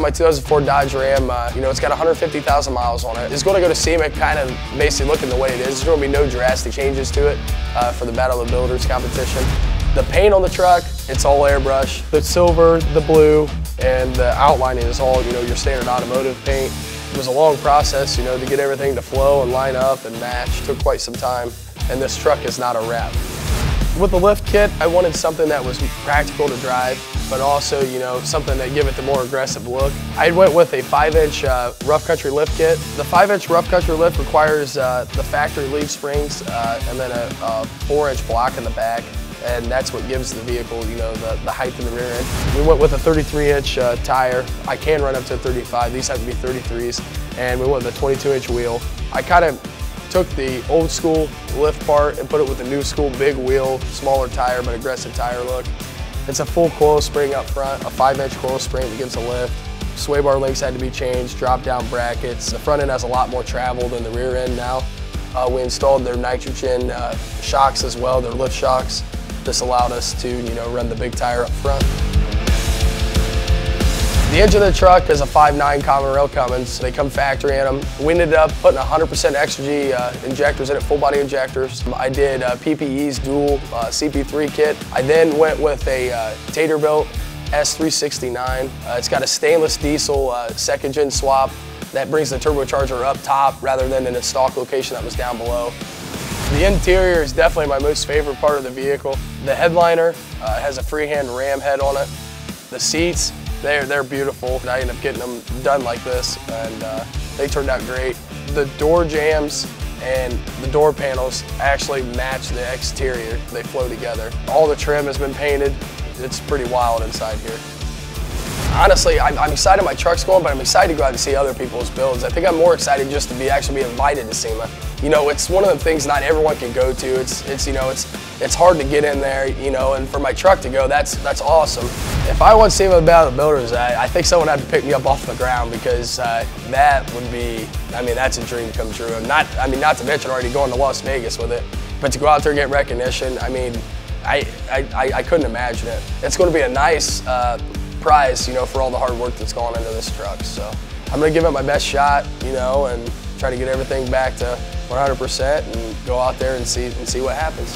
my 2004 Dodge Ram. You know, it's got 150,000 miles on it. It's going to go to SEMA kind of basically looking the way it is. There's going to be no drastic changes to it for the Battle of the Builders competition. The paint on the truck, it's all airbrush. The silver, the blue, and the outlining is all, you know, your standard automotive paint. It was a long process, you know, to get everything to flow and line up and match. It took quite some time, and this truck is not a wrap. With the lift kit, I wanted something that was practical to drive, but also, you know, something that give it the more aggressive look. I went with a 5-inch rough country lift kit. The 5-inch rough country lift requires the factory leaf springs and then a 4-inch block in the back, and that's what gives the vehicle, you know, the height in the rear end. We went with a 33-inch tire. I can run up to a 35. These have to be 33s, and we went with a 22-inch wheel. I kind of took the old school lift part and put it with the new school big wheel, smaller tire, but aggressive tire look. It's a full coil spring up front, a 5-inch coil spring that gives a lift. Sway bar links had to be changed, drop down brackets. The front end has a lot more travel than the rear end now. We installed their nitrogen shocks as well, their lift shocks. This allowed us to, you know, run the big tire up front. The engine of the truck is a 5.9 common rail Cummins. They come factory in them. We ended up putting 100% extra G injectors in it, full body injectors. I did PPE's dual CP3 kit. I then went with a Taterbilt S369. It's got a stainless diesel second gen swap that brings the turbocharger up top rather than in a stock location that was down below. The interior is definitely my most favorite part of the vehicle. The headliner has a freehand ram head on it. The seats, they're beautiful. I ended up getting them done like this, and they turned out great. The door jambs and the door panels actually match the exterior. They flow together. All the trim has been painted. It's pretty wild inside here. Honestly, I'm excited my truck's going, but I'm excited to go out and see other people's builds. I think I'm more excited just to actually be invited to SEMA. You know, it's one of the things not everyone can go to. You know, it's hard to get in there, you know, and for my truck to go, that's awesome. If I won SEMA Battle of the Builders, I think someone had to pick me up off the ground, because that would be, I mean, that's a dream come true. And not to mention already going to Las Vegas with it, but to go out there and get recognition, I mean, I couldn't imagine it. It's going to be a nice prize, you know, for all the hard work that's gone into this truck. So I'm going to give it my best shot, you know, and try to get everything back to 100% and go out there and see what happens.